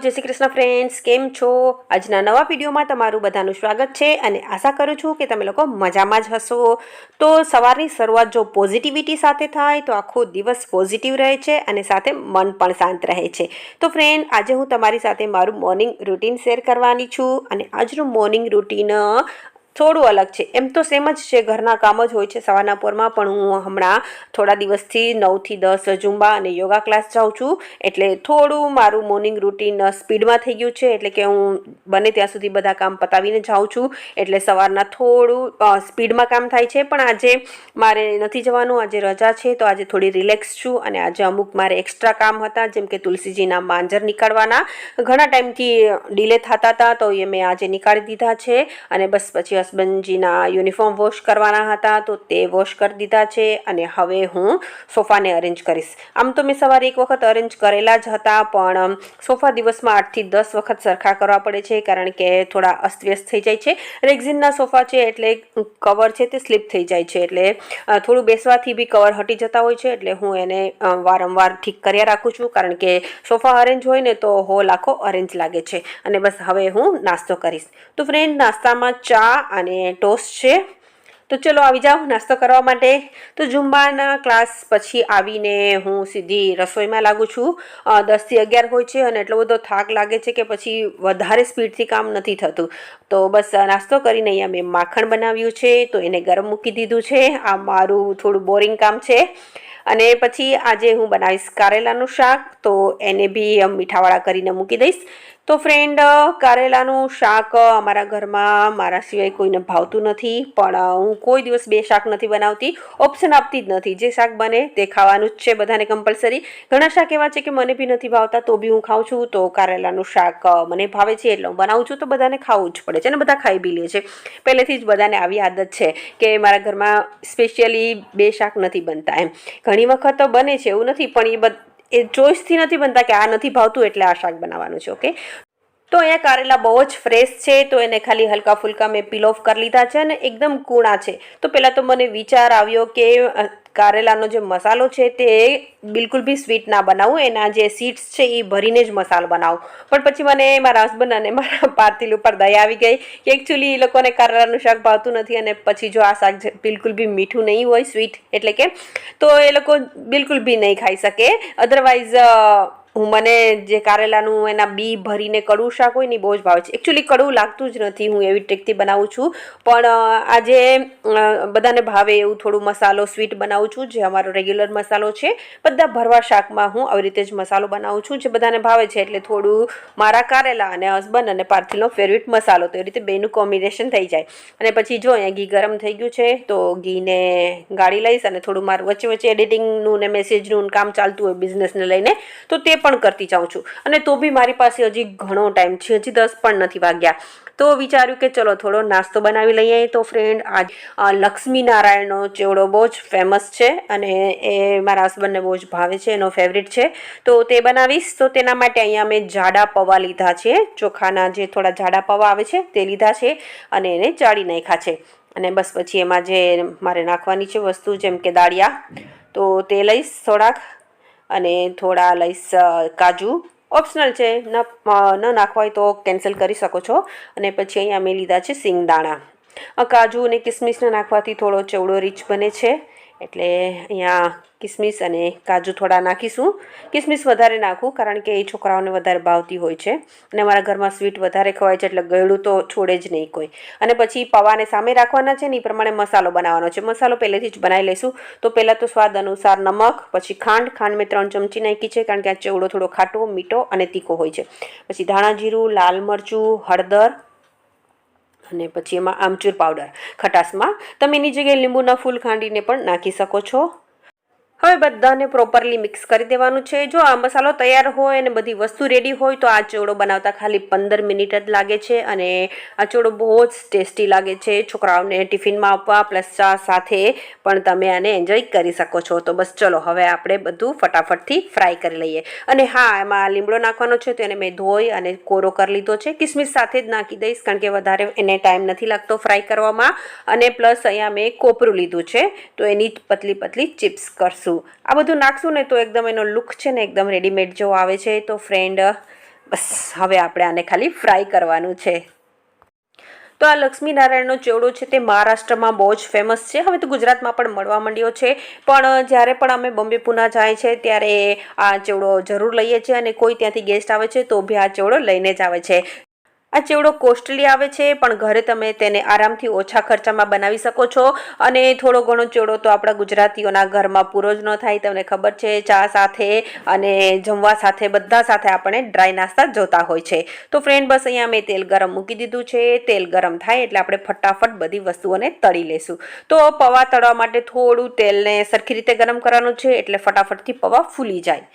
જય શ્રી કૃષ્ણ ફ્રેન્ડ્સ, કેમ છો? આજના નવા વિડીયોમાં તમારું બધાનું સ્વાગત છે અને આશા કરું છું કે તમે લોકો મજામાં જ હશો. તો સવારની શરૂઆત જો પોઝિટિવિટી સાથે થાય તો આખો દિવસ પોઝિટિવ રહે છે અને સાથે મન પણ શાંત રહે છે. તો ફ્રેન્ડ, આજે હું તમારી સાથે મારું મોર્નિંગ રૂટીન શેર કરવાની છું અને આજનું મોર્નિંગ રૂટીન થોડું અલગ છે. એમ તો સેમ જ છે, ઘરના કામ જ હોય છે સવારના પોરમાં, પણ હું હમણાં થોડા દિવસથી 9 થી 10 ઝુંબા અને યોગા ક્લાસ જાઉં છું. એટલે થોડું મારું મોર્નિંગ રૂટીન સ્પીડમાં થઈ ગયું છે, એટલે કે હું બને ત્યાં સુધી બધા કામ પતાવીને જાઉં છું. એટલે સવારના થોડું સ્પીડમાં કામ થાય છે. પણ આજે મારે નથી જવાનું, આજે રજા છે, તો આજે થોડી રિલેક્સ છું. અને આજે અમુક મારે એક્સ્ટ્રા કામ હતા, જેમ કે તુલસીજીના માંજર નીકાળવાના ઘણા ટાઈમથી ડિલે થતા હતા, તો એ મેં આજે નીકાળી દીધા છે. અને બસ પછી હસબન્ડજીના યુનિફોર્મ વોશ કરવાના હતા, તો તે વોશ કરી દીધા છે. અને હવે હું સોફાને અરેન્જ કરીશ. આમ તો મેં સવારે એક વખત અરેન્જ કરેલા જ હતા, પણ સોફા દિવસમાં 8 થી 10 વખત સરખા કરવા પડે છે, કારણ કે થોડા અસ્તવ્યસ્ત થઈ જાય છે. રેક્ઝિનના સોફા છે એટલે કવર છે તે સ્લીપ થઈ જાય છે, એટલે થોડું બેસવાથી બી કવર હટી જતા હોય છે. એટલે હું એને વારંવાર ઠીક કર્યા રાખું છું, કારણ કે સોફા અરેન્જ હોય ને તો હોલ આખો અરેન્જ લાગે છે. અને બસ હવે હું નાસ્તો કરીશ. તો ફ્રેન્ડ, નાસ્તામાં ચા અને ટોસ્ટ છે. તો ચલો આવી જાઓ નાસ્તો કરવા માટે. તો ઝુંબાના ક્લાસ પછી આવીને હું સીધી રસોઈમાં લાગું છું. 10 થી 11 હોય છે અને એટલો બધો થાક લાગે છે કે પછી વધારે સ્પીડથી કામ નથી થતું. તો બસ નાસ્તો કરીને અહીંયા મેં માખણ બનાવ્યું છે, તો એને ગરમ મૂકી દીધું છે. આ મારું થોડું બોરિંગ કામ છે. અને પછી આજે હું બનાવીશ કારેલાનું શાક, તો એને બી મીઠાવાળા કરીને મૂકી દઈશ. તો ફ્રેન્ડ, કારેલાનું શાક અમારા ઘરમાં મારા સિવાય કોઈને ભાવતું નથી, પણ હું કોઈ દિવસ બે શાક નથી બનાવતી, ઓપ્શન આપતી જ નથી. જે શાક બને તે ખાવાનું જ છે બધાને કમ્પલસરી. ઘણા શાક એવા છે કે મને બી નથી ભાવતા, તો બી હું ખાઉં છું. તો કારેલાનું શાક મને ભાવે છે એટલે હું બનાવું છું, તો બધાને ખાવું જ પડે છે અને બધા ખાઈ બી લે છે. પહેલેથી જ બધાને આવી આદત છે કે મારા ઘરમાં સ્પેશિયલી બે શાક નથી બનતા. એમ ઘણી વખત બને છે, એવું નથી, પણ એ ચોઈસથી નથી બનતા કે આ નથી ભાવતું એટલે આ શાક બનાવવાનું છે. ઓકે, તો અહીંયા કારેલા બહુ જ ફ્રેશ છે, તો એને ખાલી હલકા ફુલકા મેં પીલ ઓફ કરી લીધા છે અને એકદમ કૂણા છે. તો પહેલાં તો મને વિચાર આવ્યો કે કારેલાનો જે મસાલો છે તે બિલકુલ બી સ્વીટ ના બનાવું, એના જે સીડ્સ છે એ ભરીને જ મસાલો બનાવું. પણ પછી મને મારા હસબન્ડ અને મારા પાર્થિલ ઉપર દયા આવી ગઈ કે એકચ્યુઅલી એ લોકોને કારેલાનું શાક ભાવતું નથી, અને પછી જો આ શાક બિલકુલ બી મીઠું નહીં હોય, સ્વીટ એટલે કે, તો એ લોકો બિલકુલ બી નહીં ખાઈ શકે. અધરવાઇઝ મને જે કારેલાનું એના બી ભરીને કડવું શાક હોય ને બહુ જ ભાવે છે. એકચ્યુઅલી કડવું લાગતું જ નથી, હું એવી ટ્રીકથી બનાવું છું. પણ આજે બધાને ભાવે એવું થોડું મસાલો સ્વીટ બનાવું છું, જે અમારો રેગ્યુલર મસાલો છે. બધા ભરવા શાકમાં હું આવી રીતે જ મસાલો બનાવું છું, જે બધાને ભાવે છે. એટલે થોડું મારા કારેલા અને હસબન્ડ અને પાર્થિલનો ફેવરિટ મસાલો, તો એ રીતે બેનું કોમ્બિનેશન થઈ જાય. અને પછી જો અહીંયા ઘી ગરમ થઈ ગયું છે, તો ઘીને ગાળી લઈશ અને થોડું મારું વચ્ચે વચ્ચે એડિટિંગનું ને મેસેજનું કામ ચાલતું હોય બિઝનેસને લઈને, તો તે પણ કરતી જાઉં છું. અને તો બી મારી પાસે હજી ઘણો ટાઈમ છે, હજી 10 પણ નથી વાગ્યા. તો વિચાર્યું કે ચલો થોડો નાસ્તો બનાવી લઈએ. તો ફ્રેન્ડ, આજ લક્ષ્મીનારાયણનો ચેવડો બહુ જ ફેમસ છે અને એ મારા હસબન્ડને બહુ જ ભાવે છે, એનો ફેવરિટ છે. તો તે બનાવીશ. તો તેના માટે અહીંયા મેં જાડા પૌવા લીધા છે, ચોખાના જે થોડા જાડા પૌવા આવે છે તે લીધા છે અને એને ચાળી નાખ્યા છે. અને બસ પછી એમાં જે મારે નાખવાની છે વસ્તુ, જેમ કે દાળિયા, તો તે લઈશ થોડાક, અને થોડા લઈશ કાજુ. ઓપ્શનલ છે, ન નાખવા હોય તો કેન્સલ કરી શકો છો. અને પછી અહીંયા મેં લીધા છે સિંગદાણા. કાજુ અને કિસમિસને નાખવાથી થોડો ચેવડો રીચ બને છે, એટલે અહીંયા કિસમિસ અને કાજુ થોડા નાખીશું. કિસમિસ વધારે નાખું, કારણ કે એ છોકરાઓને વધારે ભાવતી હોય છે અને અમારા ઘરમાં સ્વીટ વધારે ખવાય છે, એટલે ગળ્યું તો છોડે જ નહીં કોઈ. અને પછી પૌવાને સામે રાખવાના છે ને એ પ્રમાણે મસાલો બનાવવાનો છે. મસાલો પહેલેથી જ બનાવી લઈશું. તો પહેલાં તો સ્વાદ અનુસાર નમક, પછી ખાંડ મેં 3 ચમચી નાખી છે, કારણ કે આ ચેવડો થોડો ખાટો, મીઠો અને તીખો હોય છે. પછી ધાણા જીરું, લાલ મરચું, હળદર, અને પછી એમાં આમચૂર પાવડર ખટાશમાં. તમે એની જગ્યાએ લીંબુના ફૂલ ખાંડીને પણ નાખી શકો છો. હવે બધાને પ્રોપરલી મિક્સ કરી દેવાનું છે. જો આ મસાલો તૈયાર હોય અને બધી વસ્તુ રેડી હોય તો આ ચેવડો બનાવતા ખાલી 15 મિનિટ જ લાગે છે, અને આ ચેવડો બહુ જ ટેસ્ટી લાગે છે. છોકરાઓને ટિફિનમાં આપવા પ્લસ ચા સાથે પણ તમે આને એન્જોય કરી શકો છો. તો બસ ચલો હવે આપણે બધું ફટાફટથી ફ્રાય કરી લઈએ. અને હા, એમાં લીમડો નાખવાનો છે, તો એને મેં ધોઈ અને કોરો કરી લીધો છે. કિસમિસ સાથે જ નાખી દઈશ, કારણ કે વધારે એને ટાઈમ નથી લાગતો ફ્રાય કરવામાં. અને પ્લસ અહીંયા મેં કોપરું લીધું છે, તો એની પતલી પતલી ચિપ્સ કરશું. આ બધું નાખશું ને તો એકદમ એનો લુક છે ને એકદમ રેડીમેડ જેવો આવે છે. તો ફ્રેન્ડ, બસ હવે આપણે આને ખાલી ફ્રાય કરવાનું છે. તો આ લક્ષ્મીનારાયણનો ચેવડો છે તે મહારાષ્ટ્રમાં બહુ જ ફેમસ છે. હવે તો ગુજરાતમાં પણ મળવા માંડ્યો છે. પણ જ્યારે પણ અમે બોમ્બે પૂના જાય છે ત્યારે આ ચેવડો જરૂર લઈએ છીએ અને કોઈ ત્યાંથી ગેસ્ટ આવે છે તો બી આ ચેવડો લઈને જ આવે છે. આ ચેવડો કોસ્ટલી આવે છે પણ ઘરે તમે તેને આરામથી ઓછા ખર્ચામાં બનાવી શકો છો. અને થોડો ઘણો ચેવડો તો આપણા ગુજરાતીઓના ઘરમાં પૂરો જ ન થાય. તમને ખબર છે, ચા સાથે અને જમવા સાથે બધા સાથે આપણે ડ્રાય નાસ્તા જોતા હોય છે. તો ફ્રેન્ડ, બસ અહીંયા મેં તેલ ગરમ મૂકી દીધું છે. તેલ ગરમ થાય એટલે આપણે ફટાફટ બધી વસ્તુઓને તળી લેશું. તો પૌવા તળવા માટે થોડું તેલને સરખી રીતે ગરમ કરવાનું છે એટલે ફટાફટથી પૌવા ફૂલી જાય.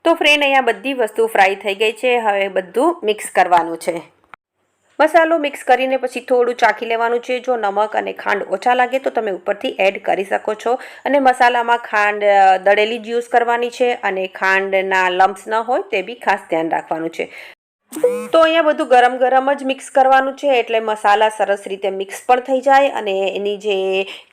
તો ફ્રેન્ડ, અહીંયા બધી વસ્તુ ફ્રાય થઈ ગઈ છે. હવે બધું મિક્સ કરવાનું છે. મસાલો મિક્સ કરીને પછી થોડું ચાખી લેવાનું છે. જો નમક અને ખાંડ ઓછા લાગે તો તમે ઉપરથી એડ કરી શકો છો. અને મસાલામાં ખાંડ દળેલી જ યુઝ કરવાની છે અને ખાંડના લમ્પ્સ ન હોય તે બી ખાસ ધ્યાન રાખવાનું છે. તો અહીંયા બધું ગરમ ગરમ જ મિક્સ કરવાનું છે એટલે મસાલા સરસ રીતે મિક્સ પણ થઈ જાય અને એની જે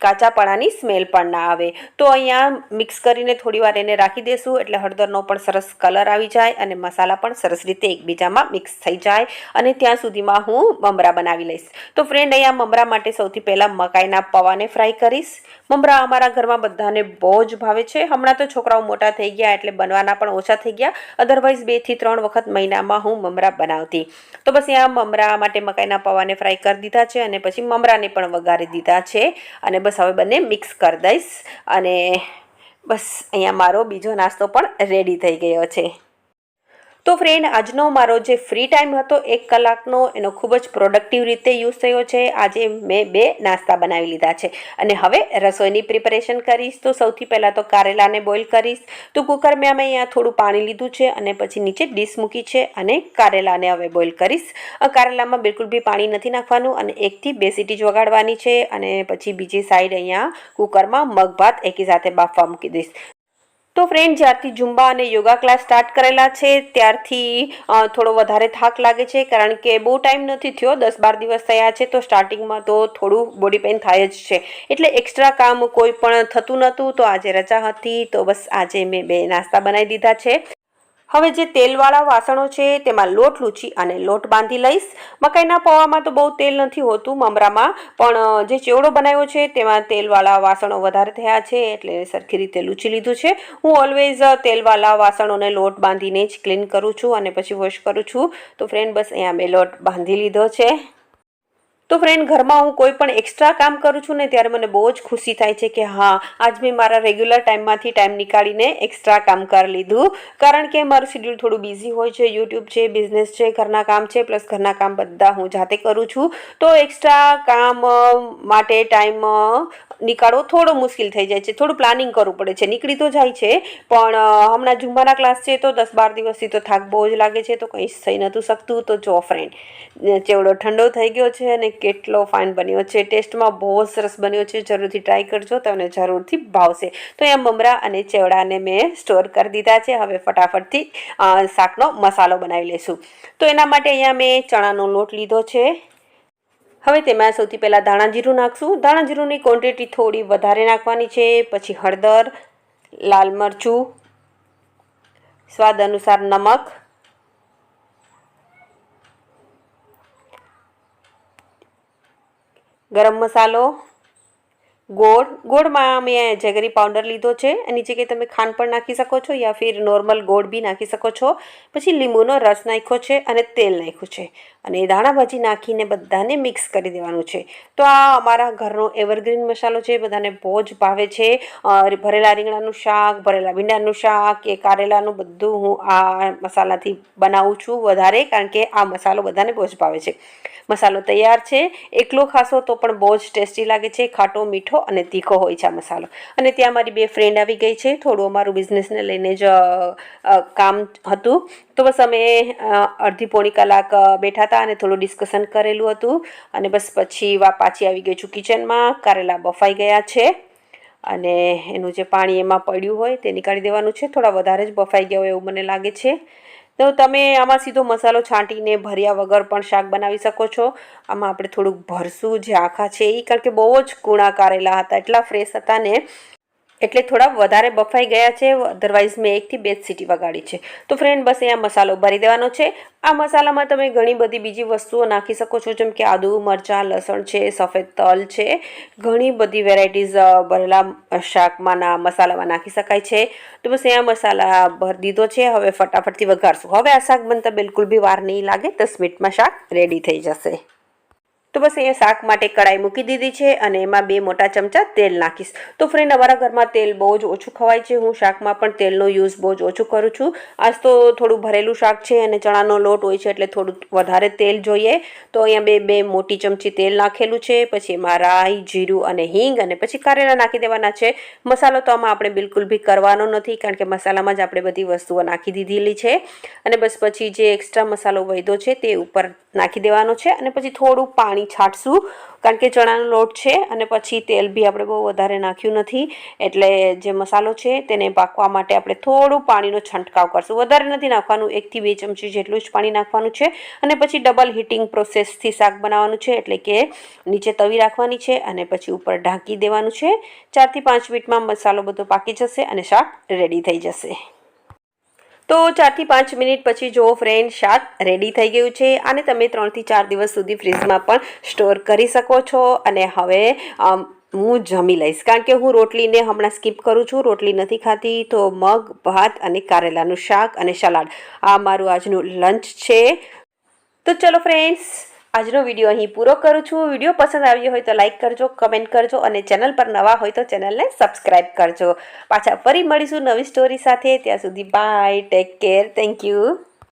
કાચાપણાની સ્મેલ પણ ના આવે. તો અહીંયા મિક્સ કરીને થોડી વાર એને રાખી દેશું એટલે હળદરનો પણ સરસ કલર આવી જાય અને મસાલા પણ સરસ રીતે એકબીજામાં મિક્સ થઈ જાય. અને ત્યાં સુધીમાં હું મમરા બનાવી લઈશ. તો ફ્રેન્ડ, અહીંયા મમરા માટે સૌથી પહેલાં મકાઈના પૌવાને ફ્રાય કરીશ. મમરા અમારા ઘરમાં બધાને બહુ જ ભાવે છે. હમણાં તો છોકરાઓ મોટા થઈ ગયા એટલે બનવાના પણ ઓછા થઈ ગયા. અધરવાઇઝ 2 થી 3 વખત મહિનામાં હું મમરા બનાવતી. તો બસ અહીંયા મમરા માટે મકાઈના પૌવાને ફ્રાય કરી દીધા છે અને પછી મમરાને પણ વઘારી દીધા છે. અને બસ હવે બંને મિક્સ કરી દઈશ અને બસ અહીંયા મારો બીજો નાસ્તો પણ રેડી થઈ ગયો છે. તો ફ્રેન્ડ, આજનો મારો જે ફ્રી ટાઈમ હતો 1 કલાકનો, એનો ખૂબ જ પ્રોડક્ટિવ રીતે યુઝ થયો છે. આજે મેં 2 નાસ્તા બનાવી લીધા છે અને હવે રસોઈની પ્રિપેરેશન કરીશ. તો સૌથી પહેલાં તો કારેલાને બોઇલ કરીશ. તો કુકરમાં મેં અહીંયા થોડું પાણી લીધું છે અને પછી નીચે ડીશ મૂકી છે અને કારેલાને હવે બોઇલ કરીશ. કારેલામાં બિલકુલ બી પાણી નથી નાખવાનું અને 1 થી 2 સીટી જ વગાડવાની છે. અને પછી બીજી સાઈડ અહીંયા કુકરમાં મગ ભાત એકી સાથે બાફવા મૂકી દઈશ. તો ફ્રેન્ડ, જ્યારથી ઝુંબા અને યોગા ક્લાસ સ્ટાર્ટ કરેલા છે ત્યારથી થોડો વધારે થાક લાગે છે કારણ કે બહુ ટાઈમ નથી થયો, 10-12 દિવસ થયા છે. તો સ્ટાર્ટિંગમાં તો થોડું બોડી પેઇન થાય જ છે એટલે એક્સ્ટ્રા કામ કોઈ પણ થતું નહોતું. તો આજે રજા હતી તો બસ આજે મેં 2 નાસ્તા બનાવી દીધા છે. હવે જે તેલવાળા વાસણો છે તેમાં લોટ લૂછી અને લોટ બાંધી લઈશ. મકાઈના પૌવામાં તો બહુ તેલ નથી હોતું મમરામાં, પણ જે ચેવડો બનાવ્યો છે તેમાં તેલવાળા વાસણો વધારે થયા છે એટલે સરખી રીતે લૂછી લીધું છે. હું ઓલવેઝ તેલવાળા વાસણોને લોટ બાંધીને જ ક્લીન કરું છું અને પછી વોશ કરું છું. તો ફ્રેન્ડ, બસ અહીંયા મેં લોટ બાંધી લીધો છે. તો ફ્રેન્ડ, ઘરમાં હું કોઈ પણ એક્સ્ટ્રા કામ કરું છું ને ત્યારે મને બહુ જ ખુશી થાય છે કે હા, આજ મેં મારા રેગ્યુલર ટાઈમમાંથી ટાઈમ નીકાળીને એક્સ્ટ્રા કામ કરી લીધું. કારણ કે મારું શેડ્યુલ થોડું બિઝી હોય છે. યુટ્યુબ છે, બિઝનેસ છે, ઘરના કામ છે, પ્લસ ઘરના કામ બધા હું જાતે કરું છું. તો એક્સ્ટ્રા કામ માટે ટાઈમ નીકાળવો થોડો મુશ્કેલ થઈ જાય છે. થોડું પ્લાનિંગ કરવું પડે છે. નીકળી તો જાય છે પણ હમણાં ઝુંબાના ક્લાસ છે તો 10-12 દિવસથી તો થાક બહુ જ લાગે છે. તો કંઈ થઈ નહોતું શકતું. તો જો ફ્રેન્ડ, ચેવડો ઠંડો થઈ ગયો છે અને કેટલો ફાઇન બન્યો છે. ટેસ્ટમાં બહુ સરસ બન્યો છે. જરૂરથી ટ્રાય કરજો, તમને જરૂરથી ભાવશે. તો અહીંયા મમરા અને ચેવડાને મેં સ્ટોર કરી દીધા છે. હવે ફટાફટથી શાકનો મસાલો બનાવી લઈશું. તો એના માટે અહીંયા મેં ચણાનો લોટ લીધો છે. હવે તેમાં સૌથી પહેલાં ધાણા જીરું નાખશું. ધાણા જીરુંની ક્વોન્ટિટી થોડી વધારે નાખવાની છે. પછી હળદર, લાલ મરચું, સ્વાદ અનુસાર નમક, ગરમ મસાલો, ગોળમાં મેં જેગરી પાવડર લીધો છે. એની જગ્યાએ તમે ખાંડ પણ નાખી શકો છો યા ફિર નોર્મલ ગોળ બી નાખી શકો છો. પછી લીંબુનો રસ નાખ્યો છે અને તેલ નાખ્યું છે અને ધાણા ભાજી નાખીને બધાને મિક્સ કરી દેવાનું છે. તો આ અમારા ઘરનો એવરગ્રીન મસાલો છે, બધાને બહુ જ ભાવે છે. ભરેલા રીંગણાનું શાક, ભરેલા ભીંડાનું શાક કે કારેલાનું બધું હું આ મસાલાથી બનાવું છું વધારે, કારણ કે આ મસાલો બધાને બહુ જ ભાવે છે. મસાલો તૈયાર છે. એકલો ખાશો તો પણ બહુ જ ટેસ્ટી લાગે છે. ખાટો, મીઠો અને તીખો હોય છે આ મસાલો. અને ત્યાં મારી 2 ફ્રેન્ડ આવી ગઈ છે. થોડું અમારું બિઝનેસને લઈને જ કામ હતું તો બસ અમે અડધી પોણી કલાક બેઠા હતા અને થોડું ડિસ્કશન કરેલું હતું અને બસ પછી પાછી આવી ગઈ છું કિચનમાં. કારેલા બફાઈ ગયા છે અને એનું જે પાણી એમાં પડ્યું હોય તે નીકાળી દેવાનું છે. થોડા વધારે જ બફાઈ ગયા હોય એવું મને લાગે છે. તો તમે આમાં સીધો મસાલો છાંટીને ભર્યા વગર પણ શાક બનાવી શકો છો. આમાં આપણે થોડુંક ભરશું જે આખા છે એ, કારણ કે બહુ જ કૂણા કારેલા હતા, એટલા ફ્રેશ હતા ને એટલે થોડા વધારે બફાઈ ગયા છે. અધરવાઇઝ મેં 1 થી 2 સીટી વગાડી છે. તો ફ્રેન્ડ બસ અહીંયા મસાલો ભરી દેવાનો છે. આ મસાલામાં તમે ઘણી બધી બીજી વસ્તુઓ નાખી શકો છો, જેમ કે આદુ, મરચાં, લસણ છે, સફેદ તલ છે, ઘણી બધી વેરાયટીઝ ભરેલા શાકમાં મસાલામાં નાખી શકાય છે. તો બસ અહીંયા મસાલા ભરી દીધો છે. હવે ફટાફટથી વઘારશું. હવે આ શાક બનતા બિલકુલ બી વાર નહીં લાગે, 10 મિનિટમાં શાક રેડી થઈ જશે. તો બસ અહીંયા શાક માટે કડાઈ મૂકી દીધી છે અને એમાં 2 મોટા ચમચા તેલ નાખીશ. તો ફ્રેન્ડ અમારા ઘરમાં તેલ બહુ જ ઓછું ખવાય છે. હું શાકમાં પણ તેલનો યુઝ બહુ જ ઓછું કરું છું. આજ તો થોડું ભરેલું શાક છે અને ચણાનો લોટ હોય છે એટલે થોડું વધારે તેલ જોઈએ. તો અહીંયા 2 મોટી ચમચી તેલ નાખેલું છે. પછી એમાં રાઈ, જીરું અને હિંગ અને પછી કારેલા નાખી દેવાના છે. મસાલો તો આમાં આપણે બિલકુલ બી કરવાનો નથી, કારણ કે મસાલામાં જ આપણે બધી વસ્તુઓ નાખી દીધેલી છે. અને બસ પછી જે એક્સ્ટ્રા મસાલો વધ્યો છે તે ઉપર નાખી દેવાનો છે અને પછી થોડું પાણી છાંટશું, કારણ કે ચણાનો લોટ છે અને પછી તેલ બી આપણે બહુ વધારે નાખ્યું નથી, એટલે જે મસાલો છે તેને પાકવા માટે આપણે થોડું પાણીનો છંટકાવ કરશું. વધારે નથી નાખવાનું, 1 થી 2 ચમચી જેટલું જ પાણી નાખવાનું છે અને પછી ડબલ હીટિંગ પ્રોસેસથી શાક બનાવવાનું છે, એટલે કે નીચે તવી રાખવાની છે અને પછી ઉપર ઢાંકી દેવાનું છે. 4 થી 5 મિનિટમાં મસાલો બધો પાકી જશે અને શાક રેડી થઈ જશે. તો 4 થી 5 મિનિટ પછી જો ફ્રેન્ડ શાક રેડી થઈ ગયું છે. આને તમે 3 થી 4 દિવસ સુધી ફ્રીજમાં પણ સ્ટોર કરી શકો છો. અને હવે હું જમી લઈશ, કારણ કે હું રોટલીને હમણાં સ્કીપ કરું છું, રોટલી નથી ખાતી. તો મગ, ભાત અને કારેલાનું શાક અને સલાડ, આ મારું આજનું લંચ છે. તો ચલો ફ્રેન્ડ્સ, આજનો વિડીયો અહીં પૂરો કરું છું. વિડીયો પસંદ આવ્યો હોય તો લાઇક કરજો, કમેન્ટ કરજો અને ચેનલ પર નવા હોય તો ચેનલને સબસ્ક્રાઈબ કરજો. પાછા ફરી મળીશું નવી સ્ટોરી સાથે. ત્યાં સુધી bye, take care, thank you.